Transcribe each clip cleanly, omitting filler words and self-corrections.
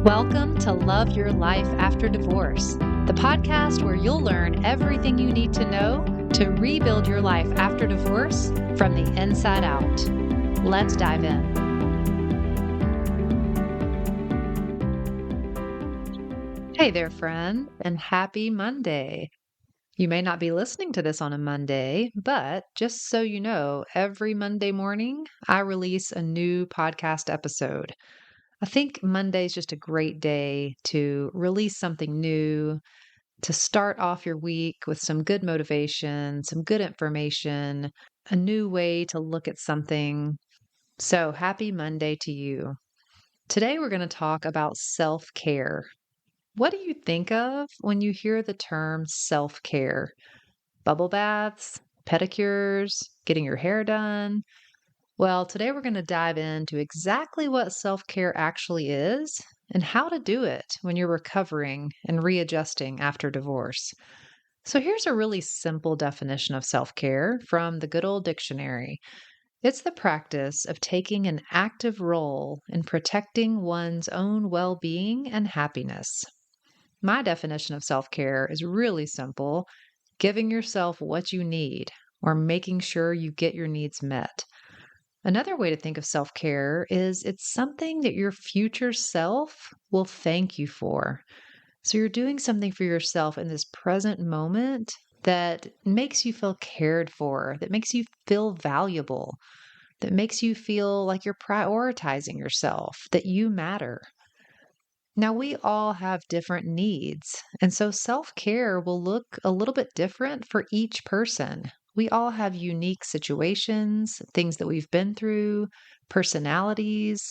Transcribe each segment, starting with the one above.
Welcome to Love Your Life After Divorce, the podcast where you'll learn everything you need to know to rebuild your life after divorce from the inside out. Let's dive in. Hey there, friend, and happy Monday. You may not be listening to this on a Monday, but just so you know, every Monday morning I release a new podcast episode. I think Monday is just a great day to release something new, to start off your week with some good motivation, some good information, a new way to look at something. So happy Monday to you. Today we're going to talk about self-care. What do you think of when you hear the term self-care? Bubble baths, pedicures, getting your hair done? Well, today we're going to dive into exactly what self-care actually is and how to do it when you're recovering and readjusting after divorce. So here's a really simple definition of self-care from the good old dictionary. It's the practice of taking an active role in protecting one's own well-being and happiness. My definition of self-care is really simple: giving yourself what you need or making sure you get your needs met. Another way to think of self care is it's something that your future self will thank you for. So you're doing something for yourself in this present moment that makes you feel cared for, that makes you feel valuable, that makes you feel like you're prioritizing yourself, that you matter. Now, we all have different needs, and so self care will look a little bit different for each person. We all have unique situations, things that we've been through, personalities,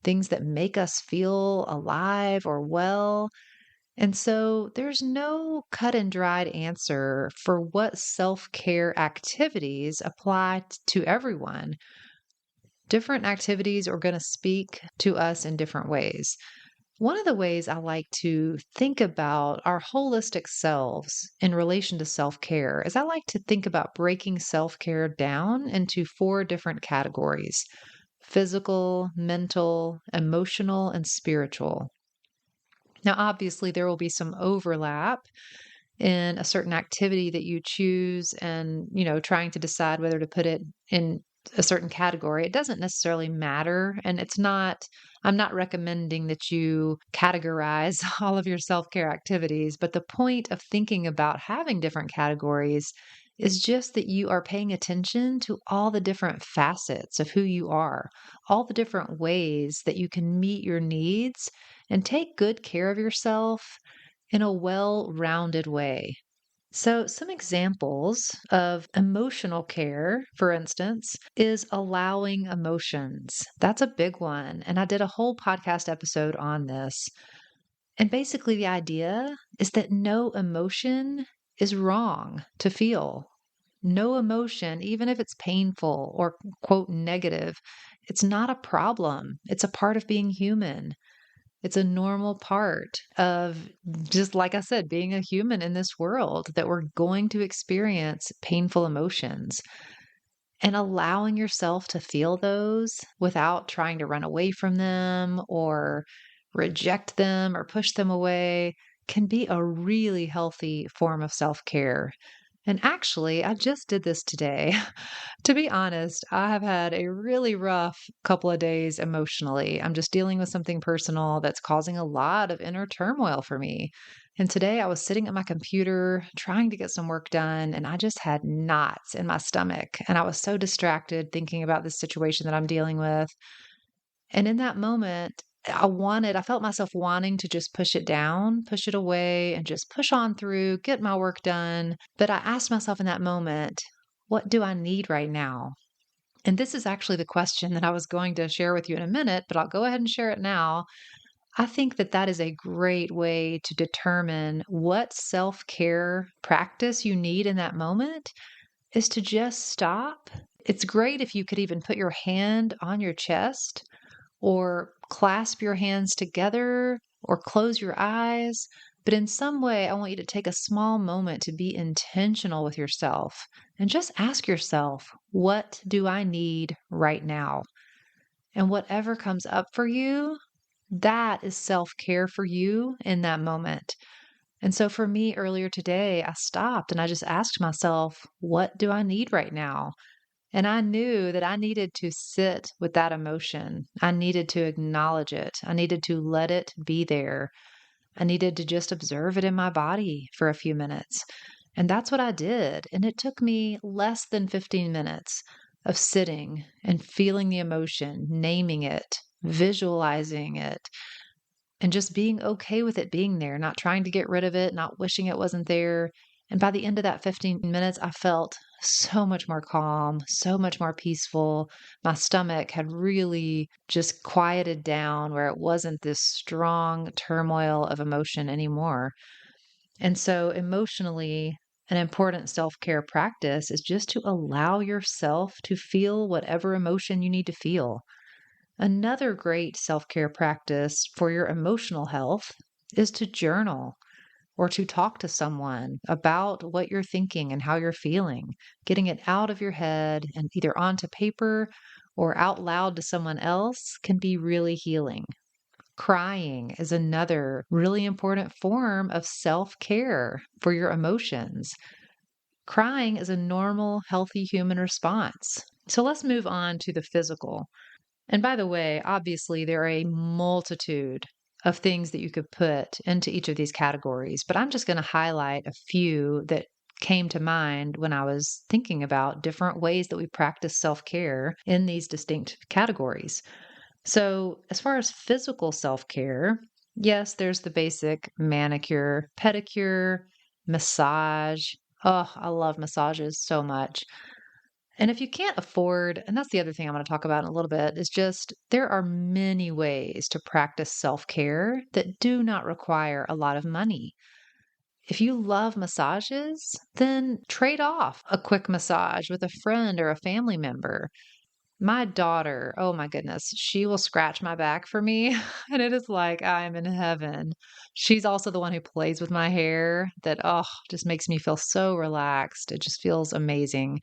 things that make us feel alive or well. And so there's no cut and dried answer for what self care activities apply to everyone. Different activities are going to speak to us in different ways. One of the ways I like to think about our holistic selves in relation to self care is I like to think about breaking self care down into 4 different categories: physical, mental, emotional, and spiritual. Now, obviously, there will be some overlap in a certain activity that you choose and, trying to decide whether to put it in a certain category. It doesn't necessarily matter. And I'm not recommending that you categorize all of your self care activities. But the point of thinking about having different categories is just that you are paying attention to all the different facets of who you are, all the different ways that you can meet your needs and take good care of yourself in a well rounded way. So, some examples of emotional care, for instance, is allowing emotions. That's a big one. And I did a whole podcast episode on this. And basically, the idea is that no emotion is wrong to feel. No emotion, even if it's painful or quote negative, it's not a problem. It's a part of being human. It's a normal part of, just like I said, being a human in this world, that we're going to experience painful emotions. And allowing yourself to feel those without trying to run away from them or reject them or push them away can be a really healthy form of self-care. And actually, I just did this today. To be honest, I have had a really rough couple of days emotionally. I'm just dealing with something personal that's causing a lot of inner turmoil for me. And today I was sitting at my computer trying to get some work done, and I just had knots in my stomach. And I was so distracted thinking about this situation that I'm dealing with. And in that moment, I felt myself wanting to just push it down, push it away, and just push on through, get my work done. But I asked myself in that moment, what do I need right now? And this is actually the question that I was going to share with you in a minute, but I'll go ahead and share it now. I think that that is a great way to determine what self care practice you need in that moment is to just stop. It's great if you could even put your hand on your chest or clasp your hands together or close your eyes. But in some way, I want you to take a small moment to be intentional with yourself and just ask yourself, what do I need right now? And whatever comes up for you, That is self-care for you in that moment. And so for me earlier today, I stopped and I just asked myself, what do I need right now? And I knew that I needed to sit with that emotion. I needed to acknowledge it. I needed to let it be there. I needed to just observe it in my body for a few minutes. And that's what I did. And it took me less than 15 minutes of sitting and feeling the emotion, naming it, visualizing it, and just being okay with it being there, not trying to get rid of it, not wishing it wasn't there. And by the end of that 15 minutes, I felt so much more calm, so much more peaceful. My stomach had really just quieted down where it wasn't this strong turmoil of emotion anymore. And so, emotionally, an important self care practice is just to allow yourself to feel whatever emotion you need to feel. Another great self care practice for your emotional health is to journal or to talk to someone about what you're thinking and how you're feeling. Getting it out of your head and either onto paper or out loud to someone else can be really healing. Crying is another really important form of self care for your emotions. Crying is a normal, healthy human response. So let's move on to the physical. And by the way, obviously, there are a multitude of things that you could put into each of these categories, but I'm just going to highlight a few that came to mind when I was thinking about different ways that we practice self care in these distinct categories. So, as far as physical self care, yes, there's the basic manicure, pedicure, massage. Oh, I love massages so much. And if you can't afford, and that's the other thing I'm going to talk about in a little bit, is just there are many ways to practice self care that do not require a lot of money. If you love massages, then trade off a quick massage with a friend or a family member. My daughter, oh my goodness, she will scratch my back for me, and it is like I'm in heaven. She's also the one who plays with my hair that, oh, just makes me feel so relaxed. It just feels amazing.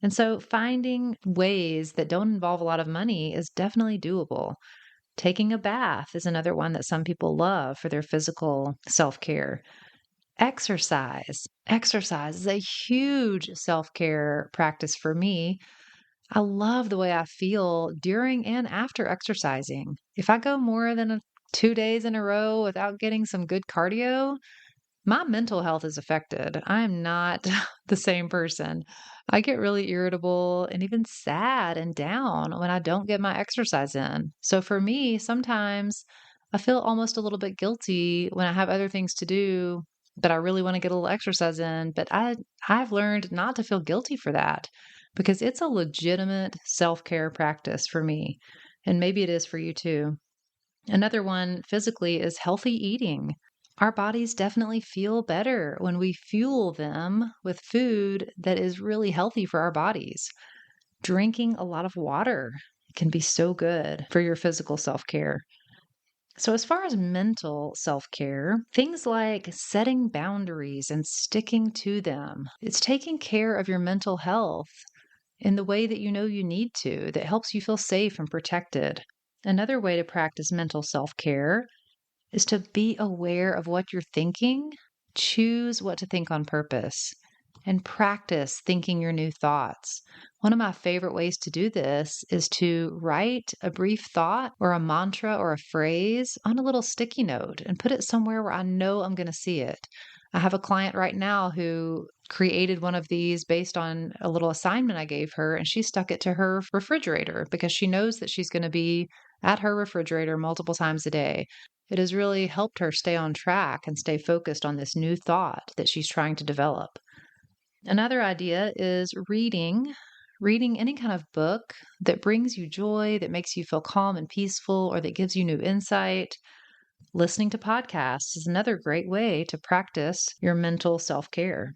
And so finding ways that don't involve a lot of money is definitely doable. Taking a bath is another one that some people love for their physical self care. Exercise. Exercise is a huge self care practice for me. I love the way I feel during and after exercising. If I go more than 2 days in a row without getting some good cardio, my mental health is affected. I am not the same person. I get really irritable and even sad and down when I don't get my exercise in. So for me, sometimes I feel almost a little bit guilty when I have other things to do that I really want to get a little exercise in, but I've learned not to feel guilty for that because it's a legitimate self-care practice for me. And maybe it is for you too. Another one physically is healthy eating. Our bodies definitely feel better when we fuel them with food that is really healthy for our bodies. Drinking a lot of water can be so good for your physical self care. So, as far as mental self care, things like setting boundaries and sticking to them, it's taking care of your mental health in the way that you know you need to, that helps you feel safe and protected. Another way to practice mental self care is to be aware of what you're thinking, choose what to think on purpose, and practice thinking your new thoughts. One of my favorite ways to do this is to write a brief thought or a mantra or a phrase on a little sticky note and put it somewhere where I know I'm going to see it. I have a client right now who created one of these based on a little assignment I gave her, and she stuck it to her refrigerator because she knows that she's going to be at her refrigerator multiple times a day. It has really helped her stay on track and stay focused on this new thought that she's trying to develop. Another idea is reading any kind of book that brings you joy, that makes you feel calm and peaceful, or that gives you new insight. Listening to podcasts is another great way to practice your mental self care.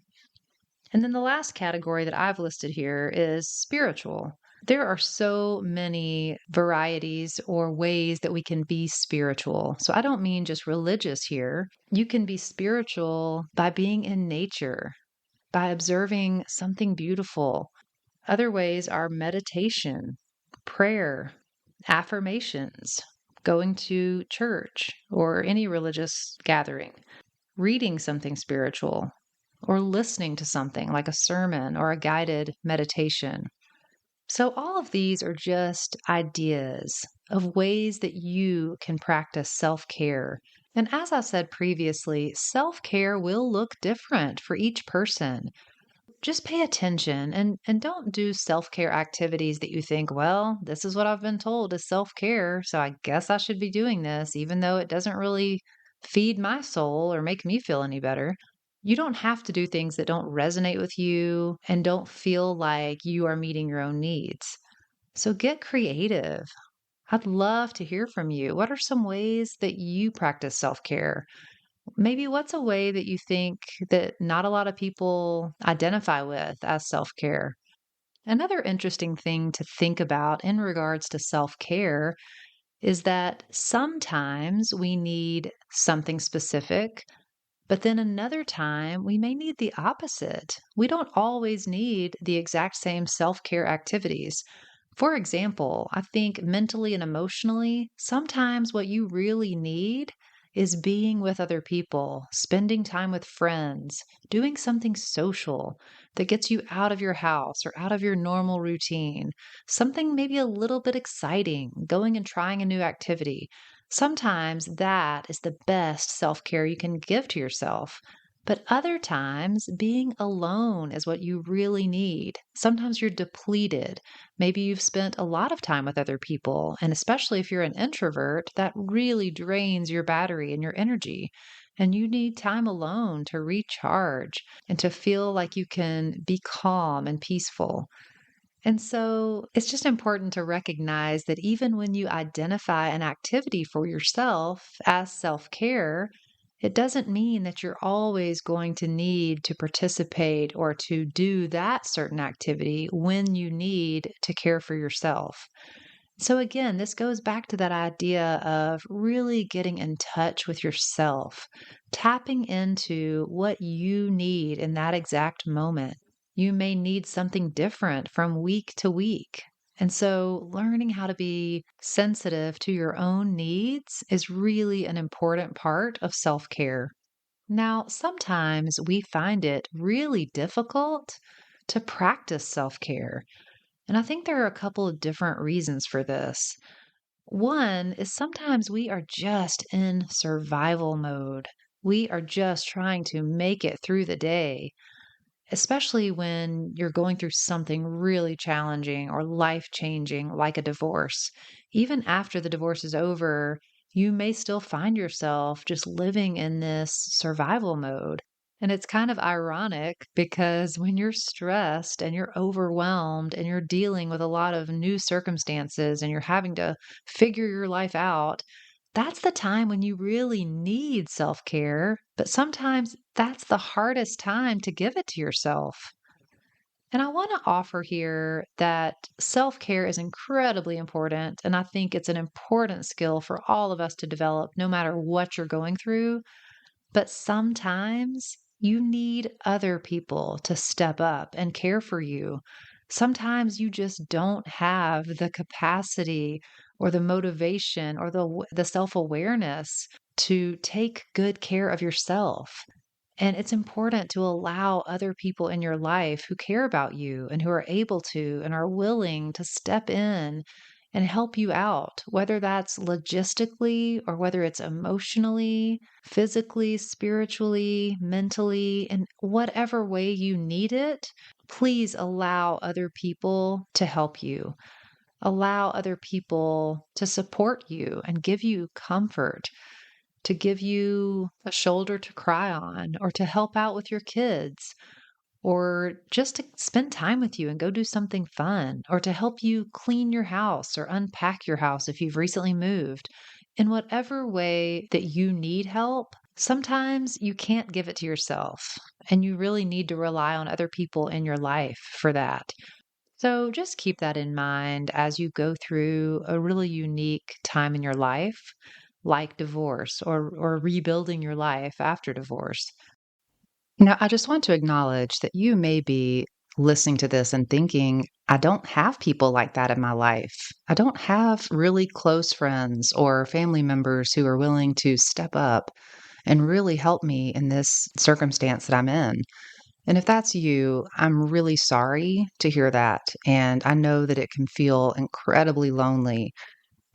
And then the last category that I've listed here is spiritual. There are so many varieties or ways that we can be spiritual. So I don't mean just religious here. You can be spiritual by being in nature, by observing something beautiful. Other ways are meditation, prayer, affirmations, going to church or any religious gathering, reading something spiritual, or listening to something like a sermon or a guided meditation. So, all of these are just ideas of ways that you can practice self care. And as I said previously, self care will look different for each person. Just pay attention and don't do self-care activities that you think, well, this is what I've been told is self-care, so I guess I should be doing this, even though it doesn't really feed my soul or make me feel any better. You don't have to do things that don't resonate with you and don't feel like you are meeting your own needs. So get creative. I'd love to hear from you. What are some ways that you practice self-care? Maybe what's a way that you think that not a lot of people identify with as self-care? Another interesting thing to think about in regards to self-care is that sometimes we need something specific, but then another time we may need the opposite. We don't always need the exact same self-care activities. For example, I think mentally and emotionally, sometimes what you really need is being with other people, spending time with friends, doing something social that gets you out of your house or out of your normal routine, something maybe a little bit exciting, going and trying a new activity. Sometimes that is the best self care you can give to yourself. But other times, being alone is what you really need. Sometimes you're depleted. Maybe you've spent a lot of time with other people, and especially if you're an introvert, that really drains your battery and your energy. And you need time alone to recharge and to feel like you can be calm and peaceful. And so it's just important to recognize that even when you identify an activity for yourself as self care, it doesn't mean that you're always going to need to participate or to do that certain activity when you need to care for yourself. So, again, this goes back to that idea of really getting in touch with yourself, tapping into what you need in that exact moment. You may need something different from week to week. And so, learning how to be sensitive to your own needs is really an important part of self care. Now, sometimes we find it really difficult to practice self care. And I think there are a couple of different reasons for this. One is sometimes we are just in survival mode. We are just trying to make it through the day, especially when you're going through something really challenging or life changing, like a divorce. Even after the divorce is over, you may still find yourself just living in this survival mode. And it's kind of ironic because when you're stressed and you're overwhelmed and you're dealing with a lot of new circumstances and you're having to figure your life out, that's the time when you really need self care, but sometimes that's the hardest time to give it to yourself. And I want to offer here that self care is incredibly important. And I think it's an important skill for all of us to develop, no matter what you're going through. But sometimes you need other people to step up and care for you. Sometimes you just don't have the capacity or the motivation or the self-awareness to take good care of yourself. And it's important to allow other people in your life who care about you and who are able to and are willing to step in and help you out, whether that's logistically or whether it's emotionally, physically, spiritually, mentally, in whatever way you need it. Please allow other people to help you. Allow other people to support you and give you comfort, to give you a shoulder to cry on, or to help out with your kids, or just to spend time with you and go do something fun, or to help you clean your house or unpack your house if you've recently moved. In whatever way that you need help, sometimes you can't give it to yourself, and you really need to rely on other people in your life for that. So just keep that in mind as you go through a really unique time in your life, like divorce or rebuilding your life after divorce. Now, I just want to acknowledge that you may be listening to this and thinking, I don't have people like that in my life. I don't have really close friends or family members who are willing to step up and really help me in this circumstance that I'm in. And if that's you, I'm really sorry to hear that. And I know that it can feel incredibly lonely.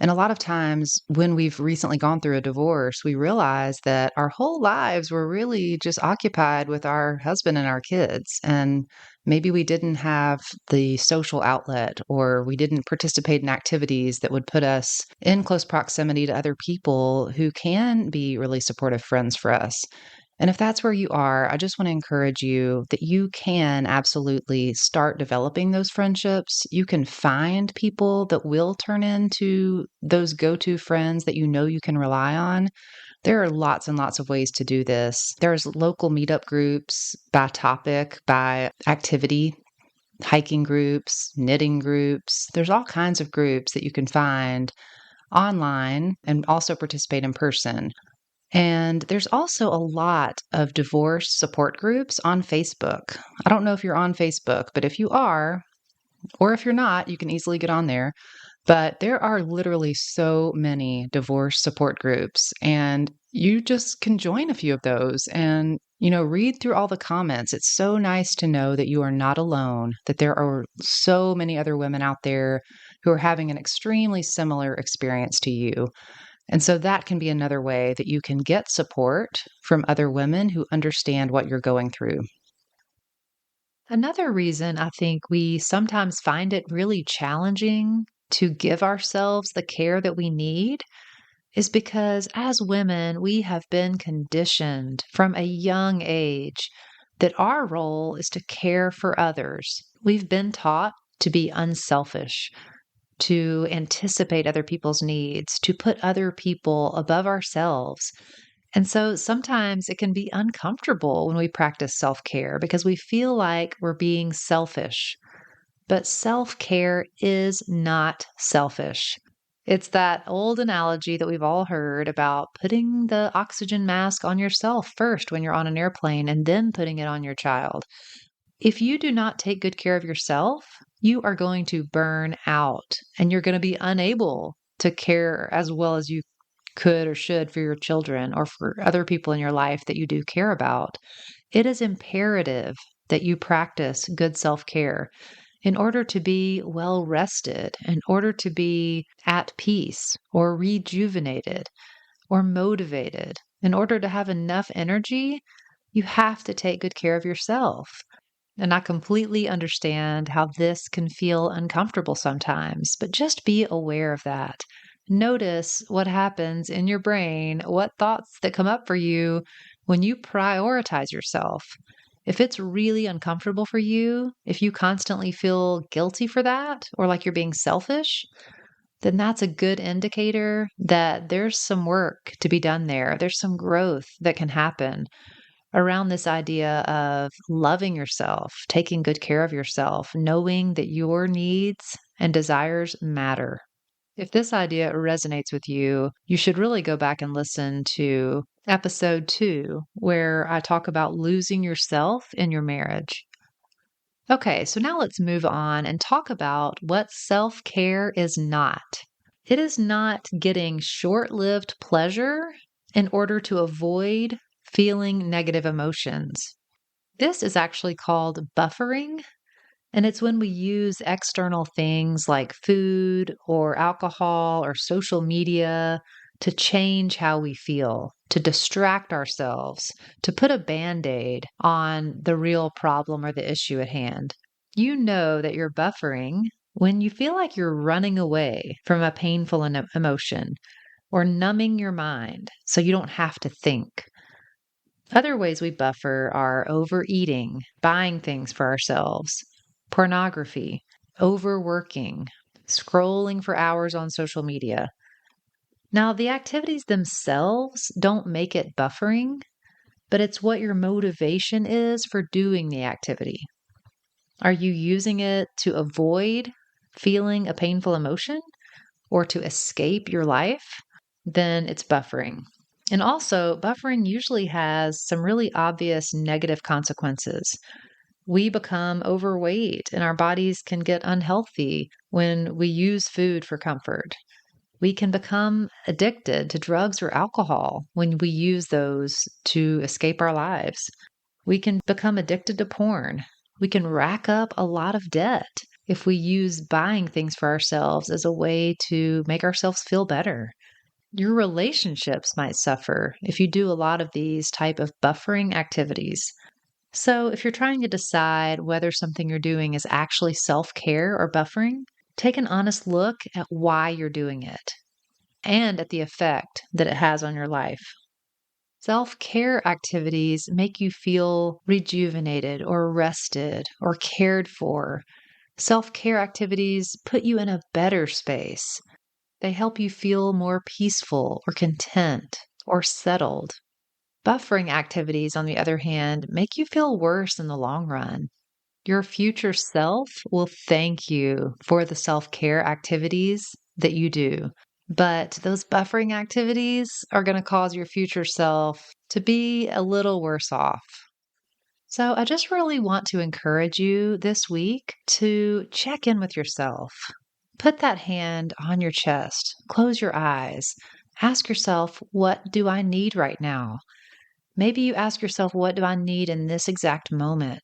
And a lot of times when we've recently gone through a divorce, we realize that our whole lives were really just occupied with our husband and our kids. And maybe we didn't have the social outlet or we didn't participate in activities that would put us in close proximity to other people who can be really supportive friends for us. And if that's where you are, I just want to encourage you that you can absolutely start developing those friendships. You can find people that will turn into those go to friends that you know you can rely on. There are lots and lots of ways to do this. There's local meetup groups by topic, by activity, hiking groups, knitting groups. There's all kinds of groups that you can find online and also participate in person. And there's also a lot of divorce support groups on Facebook. I don't know if you're on Facebook, but if you are, or if you're not, you can easily get on there. But there are literally so many divorce support groups, and you just can join a few of those and, read through all the comments. It's so nice to know that you are not alone, that there are so many other women out there who are having an extremely similar experience to you. And so that can be another way that you can get support from other women who understand what you're going through. Another reason I think we sometimes find it really challenging to give ourselves the care that we need is because as women, we have been conditioned from a young age that our role is to care for others. We've been taught to be unselfish, to anticipate other people's needs, to put other people above ourselves. And so sometimes it can be uncomfortable when we practice self care because we feel like we're being selfish. But self care is not selfish. It's that old analogy that we've all heard about putting the oxygen mask on yourself first when you're on an airplane and then putting it on your child. If you do not take good care of yourself, you are going to burn out and you're going to be unable to care as well as you could or should for your children or for other people in your life that you do care about. It is imperative that you practice good self care in order to be well rested, in order to be at peace or rejuvenated or motivated. In order to have enough energy, you have to take good care of yourself. And I completely understand how this can feel uncomfortable sometimes, but just be aware of that. Notice what happens in your brain, what thoughts that come up for you when you prioritize yourself. If it's really uncomfortable for you, if you constantly feel guilty for that or like you're being selfish, then that's a good indicator that there's some work to be done there. There's some growth that can happen around this idea of loving yourself, taking good care of yourself, knowing that your needs and desires matter. If this idea resonates with you, you should really go back and listen to episode 2, where I talk about losing yourself in your marriage. Okay, so now let's move on and talk about what self care is not. It is not getting short lived pleasure in order to avoid feeling negative emotions. This is actually called buffering, and it's when we use external things like food or alcohol or social media to change how we feel, to distract ourselves, to put a band aid on the real problem or the issue at hand. You know that you're buffering when you feel like you're running away from a painful emotion or numbing your mind so you don't have to think. Other ways we buffer are overeating, buying things for ourselves, pornography, overworking, scrolling for hours on social media. Now, the activities themselves don't make it buffering, but it's what your motivation is for doing the activity. Are you using it to avoid feeling a painful emotion or to escape your life? Then it's buffering. And also, buffering usually has some really obvious negative consequences. we become overweight and our bodies can get unhealthy when we use food for comfort. We can become addicted to drugs or alcohol when we use those to escape our lives. We can become addicted to porn. We can rack up a lot of debt if we use buying things for ourselves as a way to make ourselves feel better. Your relationships might suffer if you do a lot of these type of buffering activities. So, if you're trying to decide whether something you're doing is actually self-care or buffering, take an honest look at why you're doing it and at the effect that it has on your life. Self-care activities make you feel rejuvenated or rested or cared for. Self-care activities put you in a better space. They help you feel more peaceful or content or settled. Buffering activities, on the other hand, make you feel worse in the long run. Your future self will thank you for the self-care activities that you do. But those buffering activities are going to cause your future self to be a little worse off. So I just really want to encourage you this week to check in with yourself. Put that hand on your chest, close your eyes, ask yourself, what do I need right now? Maybe you ask yourself, what do I need in this exact moment?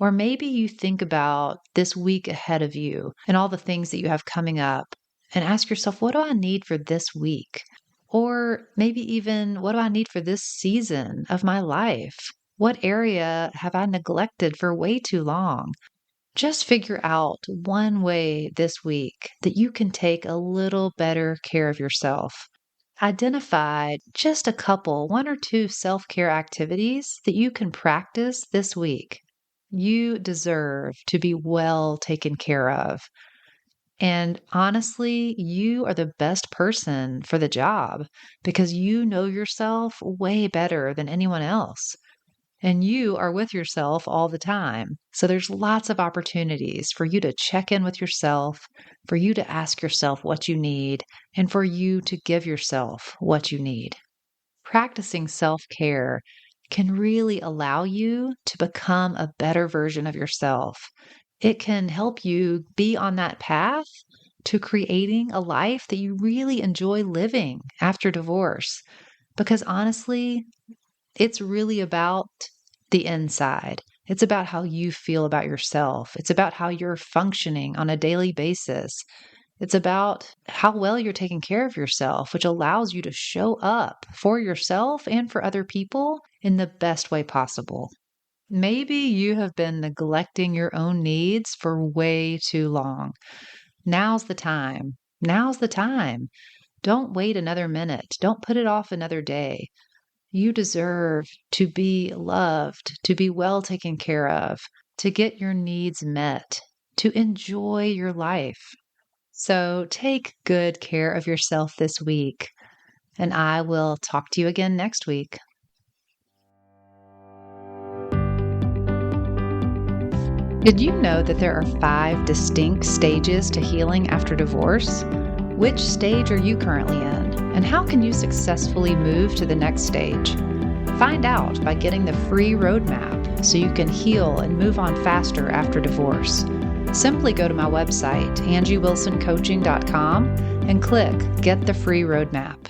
Or maybe you think about this week ahead of you and all the things that you have coming up and ask yourself, what do I need for this week? Or maybe even, what do I need for this season of my life? What area have I neglected for way too long? Just figure out one way this week that you can take a little better care of yourself. Identify just a couple, one or two self-care activities that you can practice this week. You deserve to be well taken care of. And honestly, you are the best person for the job because you know yourself way better than anyone else. And you are with yourself all the time. So there's lots of opportunities for you to check in with yourself, for you to ask yourself what you need, and for you to give yourself what you need. Practicing self-care can really allow you to become a better version of yourself. It can help you be on that path to creating a life that you really enjoy living after divorce. Because honestly, it's really about the inside. It's about how you feel about yourself. It's about how you're functioning on a daily basis. It's about how well you're taking care of yourself, which allows you to show up for yourself and for other people in the best way possible. Maybe you have been neglecting your own needs for way too long. Now's the time. Now's the time. Don't wait another minute. Don't put it off another day. You deserve to be loved, to be well taken care of, to get your needs met, to enjoy your life. So take good care of yourself this week, and I will talk to you again next week. Did you know that there are 5 distinct stages to healing after divorce? Which stage are you currently in? And how can you successfully move to the next stage? Find out by getting the free roadmap so you can heal and move on faster after divorce. Simply go to my website, angiewilsoncoaching.com, and click Get the Free Roadmap.